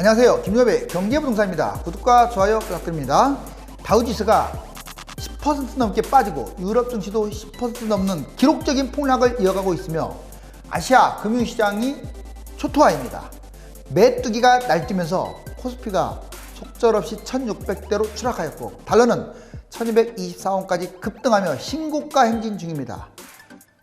안녕하세요. 김여배 경제부동산입니다. 구독과 좋아요 부탁드립니다. 다우지수가 10% 넘게 빠지고 유럽 증시도 10% 넘는 기록적인 폭락을 이어가고 있으며 아시아 금융시장이 초토화입니다. 메뚜기가 날뛰면서 코스피가 속절없이 1600대로 추락하였고 달러는 1224원까지 급등하며 신고가 행진 중입니다.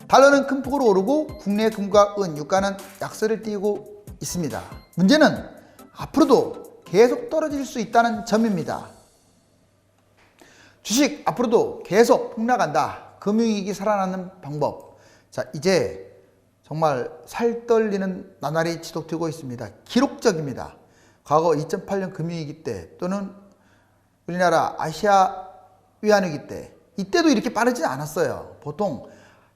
달러는 큰 폭으로 오르고 국내 금과 은, 유가는 약세를 띠고 있습니다. 문제는 앞으로도 계속 떨어질 수 있다는 점입니다. 주식 앞으로도 계속 폭락한다. 금융위기 살아나는 방법. 자, 이제 정말 살떨리는 나날이 지속되고 있습니다. 기록적입니다. 과거 2008년 금융위기 때 또는 우리나라 아시아 위안위기 때 이때도 이렇게 빠르지 않았어요. 보통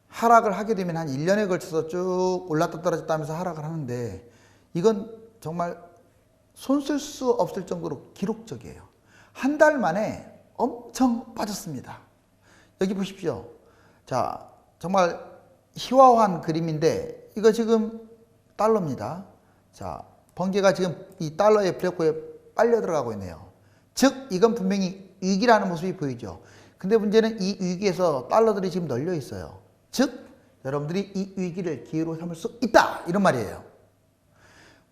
하락을 하게 되면 한 1년에 걸쳐서 쭉 올랐다 떨어졌다 하면서 하락을 하는데 이건 정말 손 쓸 수 없을 정도로 기록적이에요. 한 달 만에 엄청 빠졌습니다. 여기 보십시오. 자, 정말 희화화한 그림인데 이거 지금 달러입니다. 자, 번개가 지금 이 달러의 블랙홀에 빨려 들어가고 있네요. 즉 이건 분명히 위기라는 모습이 보이죠. 근데 문제는 이 위기에서 달러들이 지금 널려 있어요. 즉 여러분들이 이 위기를 기회로 삼을 수 있다 이런 말이에요.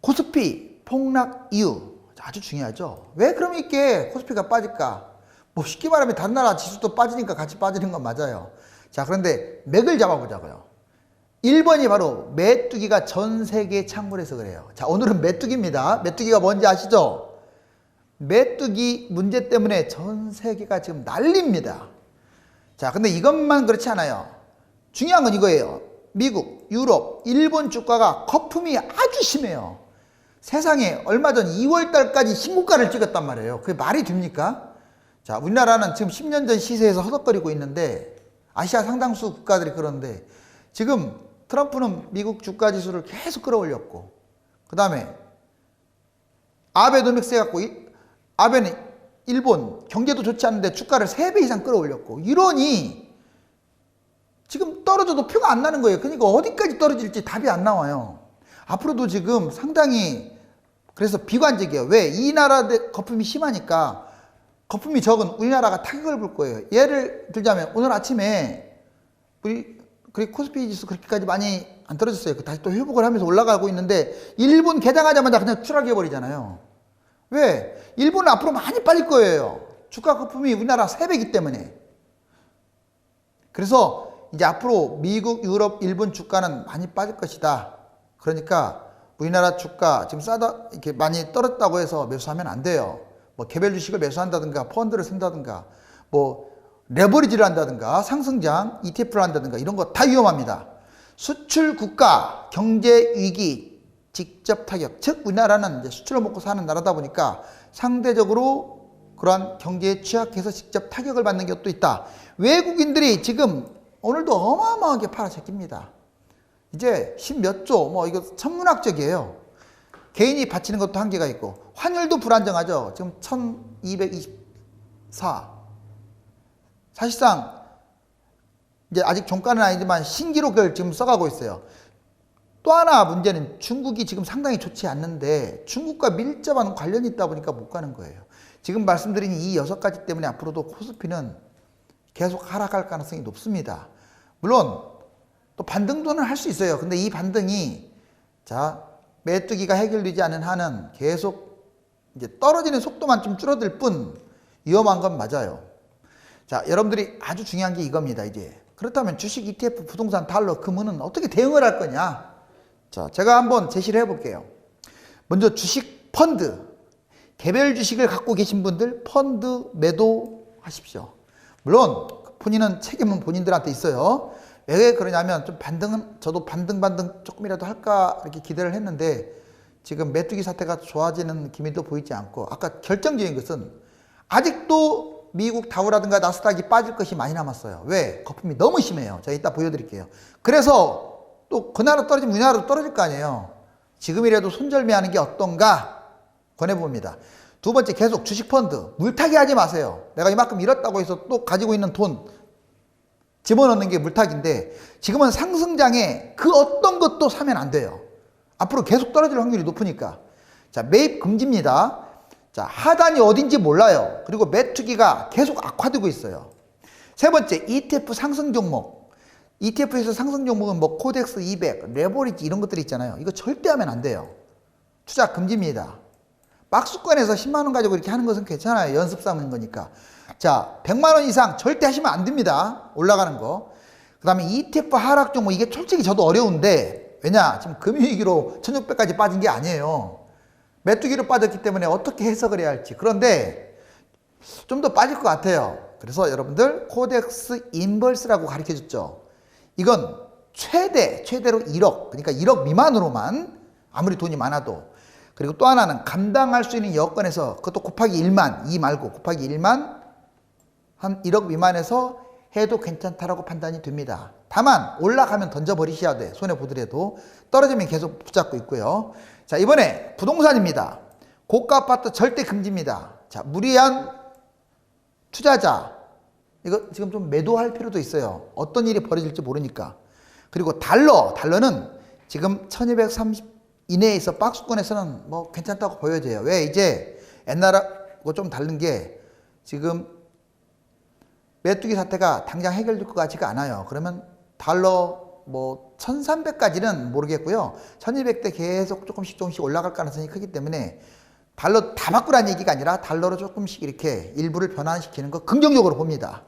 코스피 폭락 이유 아주 중요하죠. 왜 그럼 이렇게 코스피가 빠질까? 뭐 쉽게 말하면 다른 나라 지수도 빠지니까 같이 빠지는 건 맞아요. 자, 그런데 맥을 잡아보자고요. 1번이 바로 메뚜기가 전 세계에 창궐해서 그래요. 자, 오늘은 메뚜기입니다. 메뚜기가 뭔지 아시죠? 메뚜기 문제 때문에 전 세계가 지금 난립니다. 자, 근데 이것만 그렇지 않아요. 중요한 건 이거예요. 미국, 유럽, 일본 주가가 거품이 아주 심해요. 세상에 얼마 전 2월 달까지 신고가를 찍었단 말이에요. 그게 말이 됩니까? 자, 우리나라는 지금 10년 전 시세에서 허덕거리고 있는데 아시아 상당수 국가들이 그런데 지금 트럼프는 미국 주가 지수를 계속 끌어올렸고 그 다음에 아베노믹스 해갖고 아베는 일본 경제도 좋지 않은데 주가를 3배 이상 끌어올렸고 이러니 지금 떨어져도 표가 안 나는 거예요. 그러니까 어디까지 떨어질지 답이 안 나와요. 앞으로도 지금 상당히 그래서 비관적이에요. 왜? 이 나라 거품이 심하니까 거품이 적은 우리나라가 타격을 볼 거예요. 예를 들자면 오늘 아침에 우리 코스피 지수 그렇게까지 많이 안 떨어졌어요. 다시 또 회복을 하면서 올라가고 있는데 일본 개장하자마자 그냥 추락해 버리잖아요. 왜? 일본은 앞으로 많이 빠질 거예요. 주가 거품이 우리나라 3배이기 때문에. 그래서 이제 앞으로 미국, 유럽, 일본 주가는 많이 빠질 것이다. 그러니까 우리나라 주가 지금 싸다 이렇게 많이 떨어졌다고 해서 매수하면 안 돼요. 뭐 개별 주식을 매수한다든가 펀드를 쓴다든가 뭐 레버리지를 한다든가 상승장 ETF를 한다든가 이런 거 다 위험합니다. 수출 국가 경제 위기 직접 타격. 즉 우리나라는 이제 수출을 먹고 사는 나라다 보니까 상대적으로 그러한 경제에 취약해서 직접 타격을 받는 것도 있다. 외국인들이 지금 오늘도 어마어마하게 팔아제낍니다. 이제 10몇 조, 뭐 이거 천문학적이에요. 개인이 바치는 것도 한계가 있고 환율도 불안정하죠. 지금 1224. 사실상 이제 아직 종가는 아니지만 신기록을 지금 써가고 있어요. 또 하나 문제는 중국이 지금 상당히 좋지 않는데 중국과 밀접한 관련이 있다 보니까 못 가는 거예요. 지금 말씀드린 이 6가지 때문에 앞으로도 코스피는 계속 하락할 가능성이 높습니다. 물론 또 반등도는 할 수 있어요. 근데 이 반등이 자 메뚜기가 해결되지 않은 한은 계속 이제 떨어지는 속도만 좀 줄어들 뿐 위험한 건 맞아요. 자, 여러분들이 아주 중요한 게 이겁니다. 이제 그렇다면 주식, ETF, 부동산, 달러, 금은은 어떻게 대응을 할 거냐? 자, 제가 한번 제시를 해볼게요. 먼저 주식 펀드, 개별 주식을 갖고 계신 분들 펀드 매도하십시오. 물론 본인은 책임은 본인들한테 있어요. 왜 그러냐면 좀 반등은 저도 반등 조금이라도 할까 이렇게 기대를 했는데 지금 메뚜기 사태가 좋아지는 기미도 보이지 않고 아까 결정적인 것은 아직도 미국 다우라든가 나스닥이 빠질 것이 많이 남았어요. 왜? 거품이 너무 심해요. 제가 이따 보여드릴게요. 그래서 또 그 나라 떨어지면 우리나라도 떨어질 거 아니에요. 지금이라도 손절매하는 게 어떤가 권해봅니다. 두 번째 계속 주식 펀드 물타기 하지 마세요. 내가 이만큼 잃었다고 해서 또 가지고 있는 돈 집어넣는 게 물타기인데 지금은 상승장에 그 어떤 것도 사면 안 돼요. 앞으로 계속 떨어질 확률이 높으니까. 자, 매입 금지입니다. 자, 하단이 어딘지 몰라요. 그리고 매투기가 계속 악화되고 있어요. 세 번째, ETF 상승 종목. ETF에서 상승 종목은 뭐 코덱스 200, 레버리지 이런 것들이 있잖아요. 이거 절대 하면 안 돼요. 투자 금지입니다. 박스권에서 10만 원 가지고 이렇게 하는 것은 괜찮아요. 연습 삼는 거니까. 자, 100만 원 이상 절대 하시면 안 됩니다. 올라가는 거. 그 다음에 ETF 하락 종목, 이게 솔직히 저도 어려운데, 왜냐? 지금 금융위기로 1600까지 빠진 게 아니에요. 메뚜기로 빠졌기 때문에 어떻게 해석을 해야 할지. 그런데 좀 더 빠질 것 같아요. 그래서 여러분들 코덱스 인버스라고 가르쳐 줬죠. 이건 최대로 1억, 그러니까 1억 미만으로만, 아무리 돈이 많아도. 그리고 또 하나는 감당할 수 있는 여건에서, 그것도 곱하기 1만, 2 말고 곱하기 1만, 한 1억 미만에서 해도 괜찮다라고 판단이 됩니다. 다만 올라가면 던져버리셔야 돼. 손해보더라도. 떨어지면 계속 붙잡고 있고요. 자, 이번에 부동산입니다. 고가 아파트 절대 금지입니다. 자, 무리한 투자자, 이거 지금 좀 매도할 필요도 있어요. 어떤 일이 벌어질지 모르니까. 그리고 달러는 지금 1230 이내에서 박스권에서는 뭐 괜찮다고 보여져요. 왜? 이제 옛날하고 좀 다른 게, 지금 메뚜기 사태가 당장 해결될 것 같지가 않아요. 그러면 달러 뭐 1300까지는 모르겠고요. 1200대 계속 조금씩 올라갈 가능성이 크기 때문에 달러 다 바꾸라는 얘기가 아니라 달러로 조금씩 이렇게 일부를 변환시키는 거 긍정적으로 봅니다.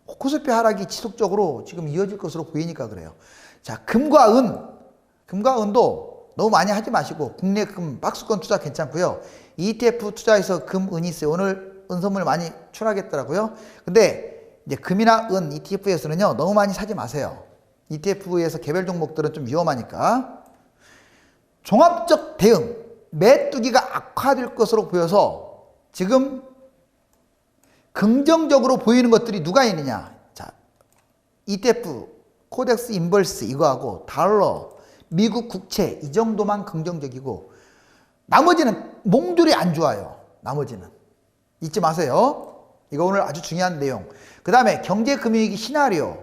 코스피 하락이 지속적으로 지금 이어질 것으로 보이니까 그래요. 자, 금과 은도 너무 많이 하지 마시고 국내 금 박스권 투자 괜찮고요. ETF 투자해서 금, 은 있어요. 오늘 은 선물 많이 출하겠더라고요. 근데 이제 금이나 은 ETF에서는요, 너무 많이 사지 마세요. ETF에서 개별 종목들은 좀 위험하니까. 종합적 대응, 메뚜기가 악화될 것으로 보여서 지금 긍정적으로 보이는 것들이 누가 있느냐. 자, ETF, 코덱스 인버스 이거하고 달러, 미국 국채 이 정도만 긍정적이고 나머지는 몽돌이 안 좋아요. 나머지는 잊지 마세요. 이거 오늘 아주 중요한 내용. 그 다음에 경제금융위기 시나리오.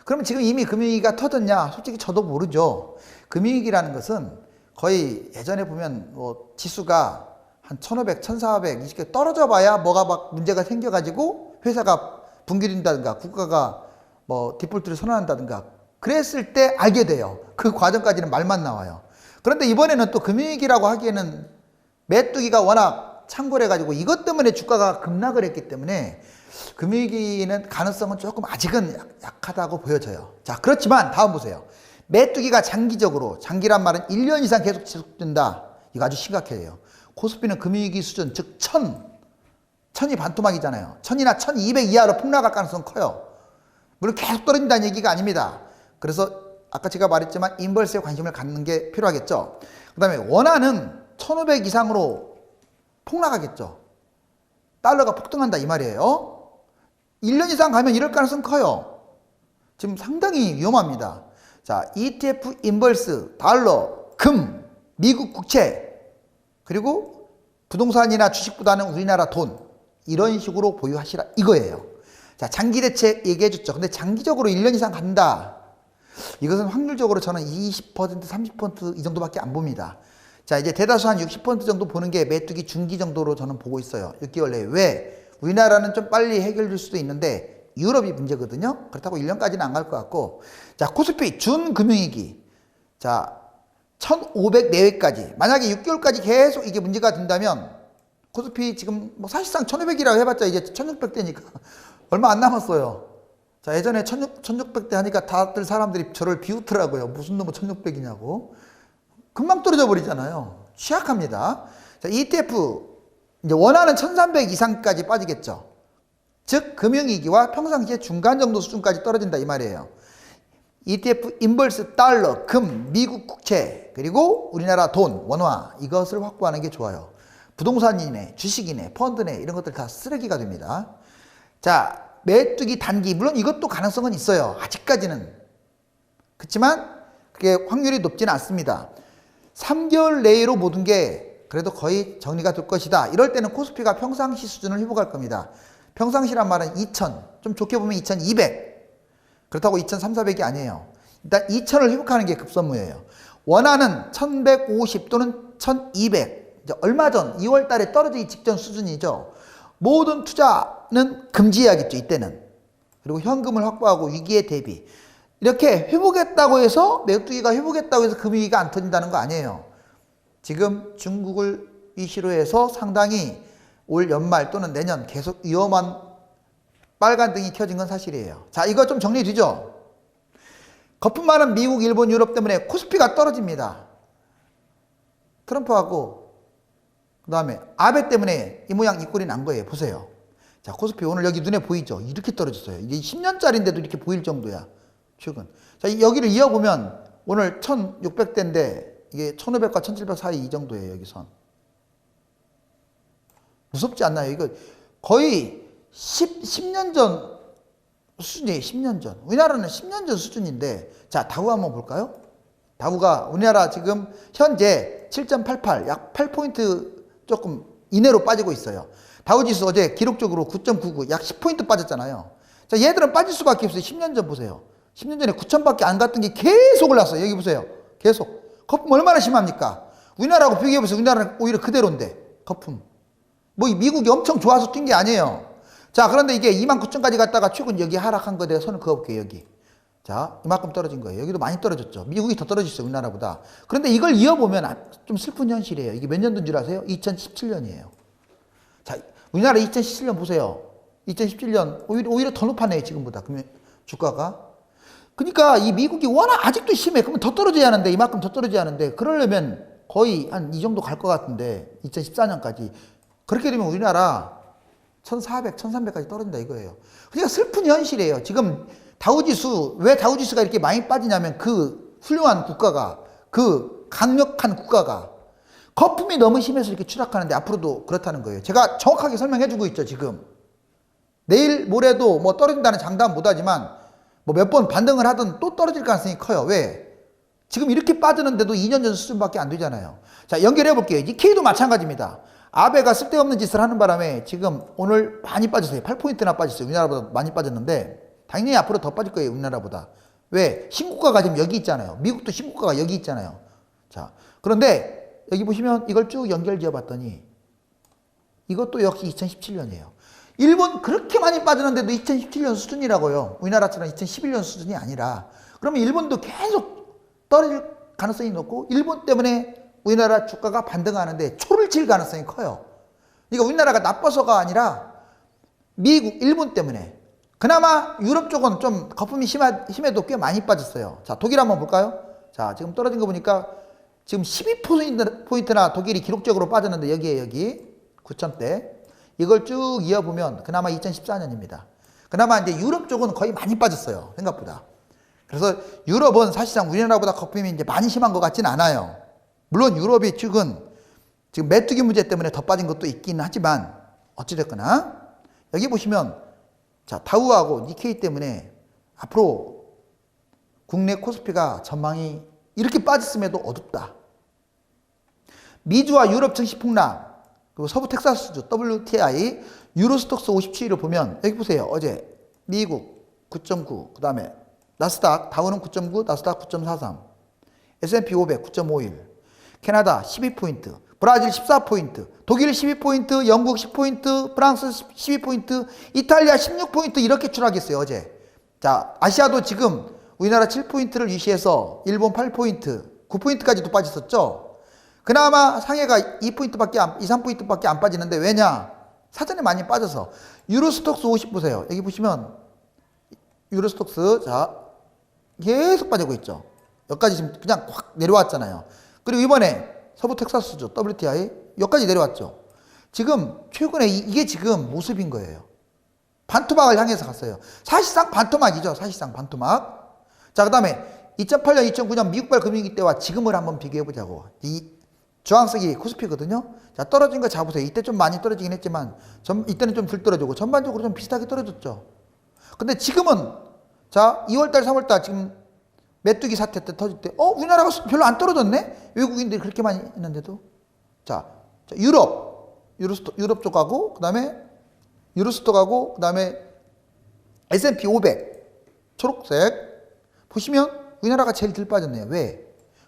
그러면 지금 이미 금융위기가 터졌냐? 솔직히 저도 모르죠. 금융위기라는 것은 거의 예전에 보면 뭐 지수가 한 1500, 1400 이렇게 떨어져 봐야 뭐가 막 문제가 생겨가지고 회사가 붕괴된다든가 국가가 뭐 디폴트를 선언한다든가 그랬을 때 알게 돼요. 그 과정까지는 말만 나와요. 그런데 이번에는 또 금융위기라고 하기에는 메뚜기가 워낙 창궐해가지고 이것 때문에 주가가 급락을 했기 때문에 금융위기는 가능성은 조금 아직은 약하다고 보여져요. 자, 그렇지만 다음 보세요. 메뚜기가 장기란 말은 1년 이상 계속 지속된다. 이거 아주 심각해요. 코스피는 금융위기 수준, 즉 1000이 반토막이잖아요. 1000이나 1200 이하로 폭락할 가능성은 커요. 물론 계속 떨어진다는 얘기가 아닙니다. 그래서 아까 제가 말했지만 인버스에 관심을 갖는 게 필요하겠죠. 그 다음에 원화는 1500 이상으로 폭락하겠죠. 달러가 폭등한다 이 말이에요. 1년 이상 가면 이럴 가능성은 커요. 지금 상당히 위험합니다. 자, ETF 인버스, 달러, 금, 미국 국채, 그리고 부동산이나 주식보다는 우리나라 돈, 이런 식으로 보유하시라 이거예요. 자, 장기 대책 얘기해 줬죠. 근데 장기적으로 1년 이상 간다. 이것은 확률적으로 저는 20%, 30%이 정도밖에 안 봅니다. 자, 이제 대다수 한 60% 정도 보는 게 메뚜기 중기 정도로 저는 보고 있어요. 6개월 내에. 왜? 우리나라는 좀 빨리 해결될 수도 있는데 유럽이 문제거든요. 그렇다고 1년까지는 안 갈 것 같고. 자, 코스피 준금융위기. 자, 1500 내외까지. 만약에 6개월까지 계속 이게 문제가 된다면 코스피 지금 뭐 사실상 1500이라고 해봤자 이제 1600대니까 얼마 안 남았어요. 자, 예전에 1600대 하니까 다들 사람들이 저를 비웃더라고요. 무슨 놈의 1600이냐고. 금방 떨어져 버리잖아요. 취약합니다. 자, ETF 이제 원하는 1300 이상까지 빠지겠죠. 즉 금융위기와 평상시의 중간 정도 수준까지 떨어진다 이 말이에요. ETF 인버스 달러, 금, 미국 국채, 그리고 우리나라 돈, 원화 이것을 확보하는 게 좋아요. 부동산이네, 주식이네, 펀드네 이런 것들 다 쓰레기가 됩니다. 자, 메뚜기 단기 물론 이것도 가능성은 있어요. 아직까지는. 그렇지만 그게 확률이 높지는 않습니다. 3개월 내로 모든 게 그래도 거의 정리가 될 것이다. 이럴 때는 코스피가 평상시 수준을 회복할 겁니다. 평상시란 말은 2000, 좀 좋게 보면 2200. 그렇다고 2300, 400이 아니에요. 일단 2000을 회복하는 게 급선무예요. 원하는 1150 또는 1200. 이제 얼마 전 2월 달에 떨어지기 직전 수준이죠. 모든 투자는 금지해야겠죠, 이때는. 그리고 현금을 확보하고 위기에 대비. 이렇게 회복했다고 해서 메뚜기가 회복했다고 해서 금위기가 안 터진다는 거 아니에요. 지금 중국을 이슈로 해서 상당히 올 연말 또는 내년 계속 위험한 빨간 등이 켜진 건 사실이에요. 자, 이거 좀 정리되죠? 거품 많은 미국, 일본, 유럽 때문에 코스피가 떨어집니다. 트럼프하고 그 다음에 아베 때문에 이 모양 이 꼴이 난 거예요. 보세요. 자, 코스피 오늘 여기 눈에 보이죠? 이렇게 떨어졌어요. 이게 10년짜리인데도 이렇게 보일 정도야. 최근. 자, 여기를 이어보면 오늘 1600대인데 이게 1500과 1700 사이 이 정도예요. 여기 선. 무섭지 않나요? 이거 거의 10년 전 수준이에요. 10년 전. 우리나라는 10년 전 수준인데, 자, 다우 한번 볼까요? 다우가 우리나라 지금 현재 7.88, 약 8포인트 조금 이내로 빠지고 있어요. 다우지수 어제 기록적으로 9.99, 약 10포인트 빠졌잖아요. 자, 얘들은 빠질 수밖에 없어요. 10년 전 보세요. 10년 전에 9천밖에 안 갔던 게 계속 올랐어요. 여기 보세요. 계속. 거품 얼마나 심합니까? 우리나라하고 비교해보세요. 우리나라는 오히려 그대로인데, 거품. 뭐 미국이 엄청 좋아서 뛴 게 아니에요. 자, 그런데 이게 29,000까지 갔다가 최근 여기 하락한 거에 대해 손을 그어볼게요. 여기. 자, 이만큼 떨어진 거예요. 여기도 많이 떨어졌죠. 미국이 더 떨어졌어요. 우리나라보다. 그런데 이걸 이어보면 좀 슬픈 현실이에요. 이게 몇 년도인 줄 아세요? 2017년이에요. 자, 우리나라 2017년 보세요. 2017년 오히려 더 높았네요. 지금보다. 그러면 주가가. 그러니까 이 미국이 워낙 아직도 심해. 그러면 더 떨어져야 하는데, 이만큼 더 떨어져야 하는데, 그러려면 거의 한 이 정도 갈 것 같은데, 2014년까지. 그렇게 되면 우리나라 1400, 1300까지 떨어진다 이거예요. 그러니까 슬픈 현실이에요. 지금 다우지수, 왜 다우지수가 이렇게 많이 빠지냐면 그 훌륭한 국가가, 그 강력한 국가가 거품이 너무 심해서 이렇게 추락하는데 앞으로도 그렇다는 거예요. 제가 정확하게 설명해 주고 있죠, 지금. 내일 모레도 뭐 떨어진다는 장담 못하지만 뭐 몇 번 반등을 하든 또 떨어질 가능성이 커요. 왜? 지금 이렇게 빠지는데도 2년 전 수준밖에 안 되잖아요. 자, 연결해 볼게요. 니케이도 마찬가지입니다. 아베가 쓸데없는 짓을 하는 바람에 지금 오늘 많이 빠졌어요. 8포인트나 빠졌어요. 우리나라보다 많이 빠졌는데 당연히 앞으로 더 빠질 거예요. 우리나라보다. 왜? 신고가가 지금 여기 있잖아요. 미국도 신고가가 여기 있잖아요. 자, 그런데 여기 보시면 이걸 쭉 연결 지어 봤더니 이것도 역시 2017년이에요. 일본 그렇게 많이 빠졌는데도 2017년 수준이라고요. 우리나라처럼 2011년 수준이 아니라. 그러면 일본도 계속 떨어질 가능성이 높고 일본 때문에 우리나라 주가가 반등하는데 초를 칠 가능성이 커요. 그러니까 우리나라가 나빠서가 아니라 미국, 일본 때문에. 그나마 유럽 쪽은 좀 거품이 심해도 꽤 많이 빠졌어요. 자, 독일 한번 볼까요? 자, 지금 떨어진 거 보니까 지금 12포인트나 독일이 기록적으로 빠졌는데 여기에 여기 9,000대. 이걸 쭉 이어보면 그나마 2014년입니다. 그나마 이제 유럽 쪽은 거의 많이 빠졌어요. 생각보다. 그래서 유럽은 사실상 우리나라보다 거품이 이제 많이 심한 것 같지는 않아요. 물론 유럽이 지금 메뚜기 문제 때문에 더 빠진 것도 있긴 하지만 어찌됐거나 여기 보시면 자, 다우하고 니케이 때문에 앞으로 국내 코스피가 전망이 이렇게 빠졌음에도 어둡다. 미주와 유럽 증시 폭락 그리고 서부 텍사스주 WTI 유로스톡스 57을 보면 여기 보세요. 어제 미국 9.9 그 다음에 나스닥 다우는 9.9 나스닥 9.43 S&P 500 9.51 캐나다 12포인트, 브라질 14포인트, 독일 12포인트, 영국 10포인트, 프랑스 12포인트, 이탈리아 16포인트 이렇게 추락했어요, 어제. 자, 아시아도 지금 우리나라 7포인트를 유지해서 일본 8포인트, 9포인트까지도 빠졌었죠. 그나마 상해가 3포인트밖에 안 빠지는데 왜냐? 사전에 많이 빠져서. 유로스톡스 50 보세요. 여기 보시면 유로스톡스 자 계속 빠지고 있죠. 여기까지 지금 그냥 확 내려왔잖아요. 그리고 이번에 서부 텍사스주 WTI 여기까지 내려왔죠. 지금 최근에 이게 지금 모습인 거예요. 반토막을 향해서 갔어요. 사실상 반토막이죠. 사실상 반토막. 자, 그 다음에 2008년, 2009년 미국발 금융위기 때와 지금을 한번 비교해보자고. 이 주황색이 코스피거든요. 자, 떨어진 거 잡으세요. 이때 좀 많이 떨어지긴 했지만 이때는 좀 덜 떨어지고 전반적으로 좀 비슷하게 떨어졌죠. 근데 지금은 자 2월달, 3월달 지금 메뚜기 사태 때 터질 때 우리나라가 별로 안 떨어졌네? 외국인들이 그렇게 많이 있는데도. 자 유럽 쪽하고 그 다음에 유로스톡하고 그 다음에 S&P 500 초록색 보시면 우리나라가 제일 덜 빠졌네요. 왜?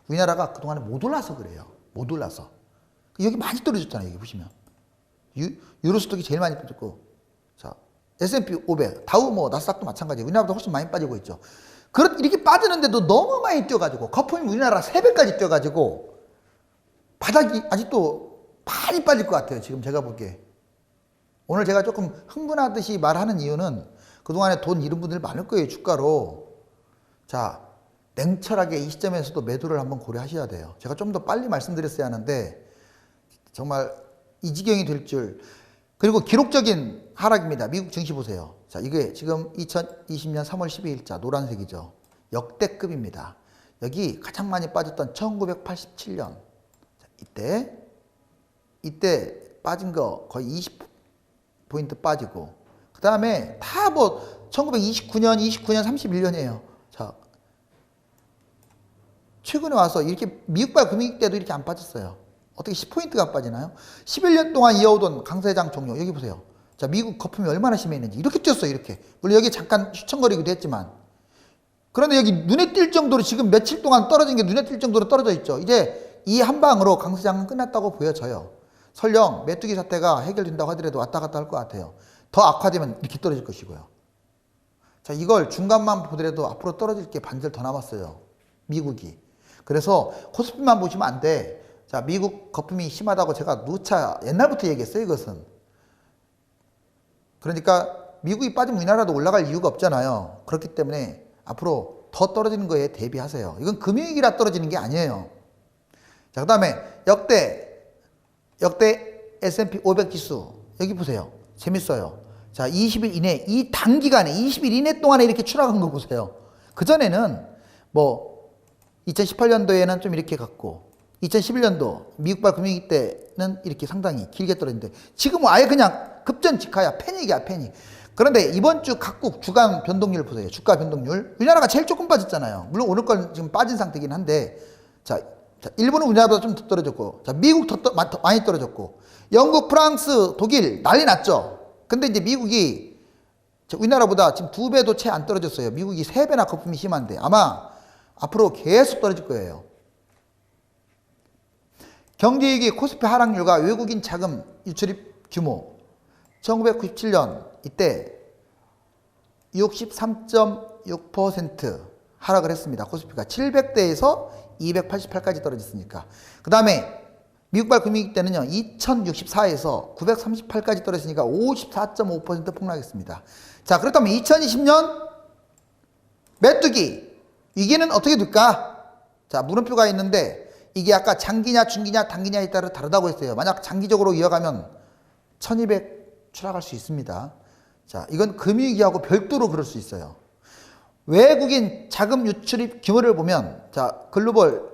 우리나라가 그동안에 못 올라서 그래요. 못 올라서. 여기 많이 떨어졌잖아요. 여기 보시면. 유로스톡이 제일 많이 빠졌고, 자, S&P 500, 다우 뭐 나스닥도 마찬가지예요. 우리나라보다 훨씬 많이 빠지고 있죠. 이렇게 빠지는데도 너무 많이 뛰어가지고, 거품이 우리나라 3배까지 뛰어가지고, 바닥이 아직도 많이 빠질 것 같아요. 지금 제가 보기에. 오늘 제가 조금 흥분하듯이 말하는 이유는 그동안에 돈 잃은 분들 많을 거예요. 주가로. 자, 냉철하게 이 시점에서도 매도를 한번 고려하셔야 돼요. 제가 좀 더 빨리 말씀드렸어야 하는데 정말 이 지경이 될 줄. 그리고 기록적인 하락입니다. 미국 증시 보세요. 자, 이게 지금 2020년 3월 12일자 노란색이죠. 역대급입니다. 여기 가장 많이 빠졌던 1987년. 자, 이때 빠진 거 거의 20포인트 빠지고, 그 다음에 다 뭐 1929년, 31년이에요. 자, 최근에 와서 이렇게 미국발 금융위기 때도 이렇게 안 빠졌어요. 어떻게 10포인트가 빠지나요? 11년 동안 이어오던 강세장 종료. 여기 보세요. 자, 미국 거품이 얼마나 심했는지. 이렇게 뛰었어요, 이렇게. 물론 여기 잠깐 휘청거리기도 했지만. 그런데 여기 눈에 띌 정도로 지금 며칠 동안 떨어진 게 눈에 띌 정도로 떨어져 있죠. 이제 이 한 방으로 강세장은 끝났다고 보여져요. 설령 메뚜기 사태가 해결된다고 하더라도 왔다 갔다 할 것 같아요. 더 악화되면 이렇게 떨어질 것이고요. 자, 이걸 중간만 보더라도 앞으로 떨어질 게 반절 더 남았어요. 미국이. 그래서 코스피만 보시면 안 돼. 자, 미국 거품이 심하다고 제가 누차 옛날부터 얘기했어요, 이것은. 그러니까 미국이 빠지면 우리나라도 올라갈 이유가 없잖아요. 그렇기 때문에 앞으로 더 떨어지는 거에 대비하세요. 이건 금융위기라 떨어지는 게 아니에요. 자, 그 다음에 역대 S&P 500 지수. 여기 보세요. 재밌어요. 자, 20일 이내, 이 단기간에, 20일 이내 동안에 이렇게 추락한 거 보세요. 그전에는 뭐, 2018년도에는 좀 이렇게 갔고, 2011년도 미국발 금융위기 때는 이렇게 상당히 길게 떨어졌는데, 지금은 아예 그냥 급전직하야. 패닉이야, 패닉. 그런데 이번 주 각국 주간 변동률 보세요. 주가 변동률. 우리나라가 제일 조금 빠졌잖아요. 물론 오늘 건 지금 빠진 상태긴 한데, 자, 일본은 우리나라보다 좀 더 떨어졌고, 자, 미국 더 많이 떨어졌고, 영국, 프랑스, 독일 난리 났죠. 근데 이제 미국이 우리나라보다 지금 2배도 채 안 떨어졌어요. 미국이 3배나 거품이 심한데 아마 앞으로 계속 떨어질 거예요. 경제위기 코스피 하락률과 외국인 자금 유출입 규모. 1997년 이때 63.6% 하락을 했습니다. 코스피가 700대에서 288까지 떨어졌으니까. 그 다음에 미국발 금융위기 때는요, 2064에서 938까지 떨어졌으니까 54.5% 폭락했습니다. 자, 그렇다면 2020년 메뚜기 위기는 어떻게 될까? 자, 물음표가 있는데 이게 아까 장기냐 중기냐 단기냐에 따라 다르다고 했어요. 만약 장기적으로 이어가면 1200 추락할 수 있습니다. 자, 이건 금융위기하고 별도로 그럴 수 있어요. 외국인 자금 유출입 규모를 보면, 자, 글로벌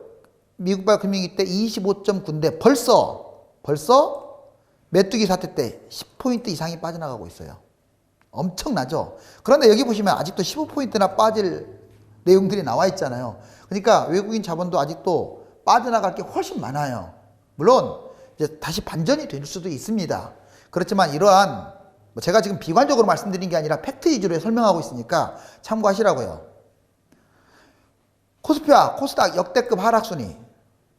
미국발 금융위기 때 25.9인데 벌써 메뚜기 사태 때 10포인트 이상이 빠져나가고 있어요. 엄청나죠? 그런데 여기 보시면 아직도 15포인트나 빠질 내용들이 나와 있잖아요. 그러니까 외국인 자본도 아직도 빠져나갈 게 훨씬 많아요. 물론 이제 다시 반전이 될 수도 있습니다. 그렇지만 이러한 제가 지금 비관적으로 말씀드린 게 아니라 팩트 위주로 설명하고 있으니까 참고하시라고요. 코스피와 코스닥 역대급 하락순위.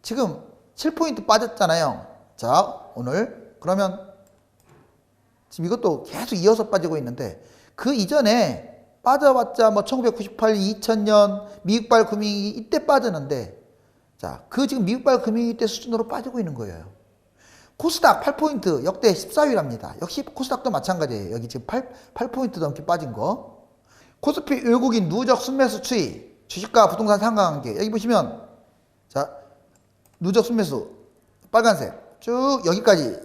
지금 7포인트 빠졌잖아요. 자, 오늘 그러면 지금 이것도 계속 이어서 빠지고 있는데 그 이전에 빠져봤자 뭐 1998년, 2000년 미국발 금융위기 이때 빠졌는데, 자, 그 지금 미국발 금융위기 때 수준으로 빠지고 있는 거예요. 코스닥 8포인트 역대 14위랍니다. 역시 코스닥도 마찬가지예요. 여기 지금 8포인트 넘게 빠진 거. 코스피 외국인 누적 순매수 추이, 주식과 부동산 상관관계. 여기 보시면, 자, 누적 순매수 빨간색 쭉 여기까지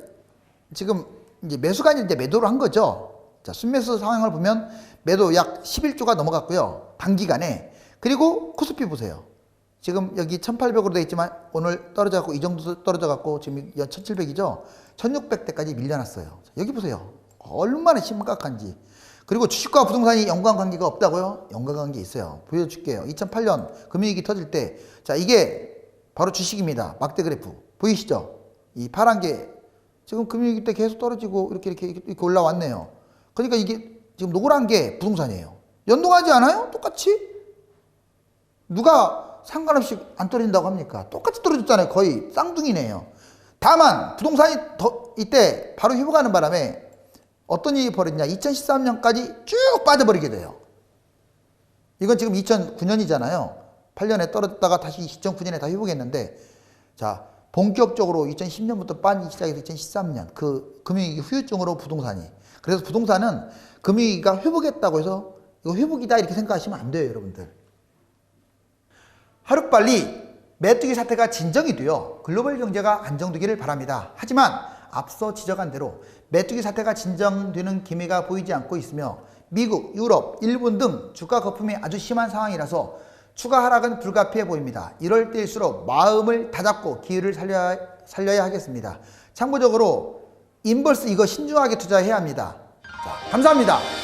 지금 이제 매수가 아니라 이제 매도를 한 거죠. 자, 순매수 상황을 보면 매도 약 11조가 넘어갔고요. 단기간에. 그리고 코스피 보세요. 지금 여기 1800으로 되어 있지만 오늘 떨어져갖고 이 정도 떨어져갖고 지금 1700이죠. 1600대까지 밀려났어요. 여기 보세요. 얼마나 심각한지. 그리고 주식과 부동산이 연관관계가 없다고요? 연관관계 있어요. 보여줄게요. 2008년 금융위기 터질 때, 자, 이게 바로 주식입니다. 막대 그래프. 보이시죠? 이 파란 게 지금 금융위기 때 계속 떨어지고 이렇게 올라왔네요. 그러니까 이게 지금 노란 게 부동산이에요. 연동하지 않아요? 똑같이? 누가 상관없이 안 떨어진다고 합니까? 똑같이 떨어졌잖아요. 거의 쌍둥이네요. 다만 부동산이 이때 바로 회복하는 바람에 어떤 일이 벌어지냐. 2013년까지 쭉 빠져버리게 돼요. 이건 지금 2009년이잖아요. 8년에 떨어졌다가 다시 2009년에 다 회복했는데, 자, 본격적으로 2010년부터 빠지기 시작해서 2013년 그 금융위기 후유증으로 부동산이. 그래서 부동산은 금융위기가 회복했다고 해서 이거 회복이다 이렇게 생각하시면 안 돼요, 여러분들. 하루빨리 메뚜기 사태가 진정이 되어 글로벌 경제가 안정되기를 바랍니다. 하지만 앞서 지적한 대로 메뚜기 사태가 진정되는 기미가 보이지 않고 있으며 미국, 유럽, 일본 등 주가 거품이 아주 심한 상황이라서 추가 하락은 불가피해 보입니다. 이럴 때일수록 마음을 다잡고 기회를 살려야 하겠습니다. 참고적으로 인버스 이거 신중하게 투자해야 합니다. 자, 감사합니다.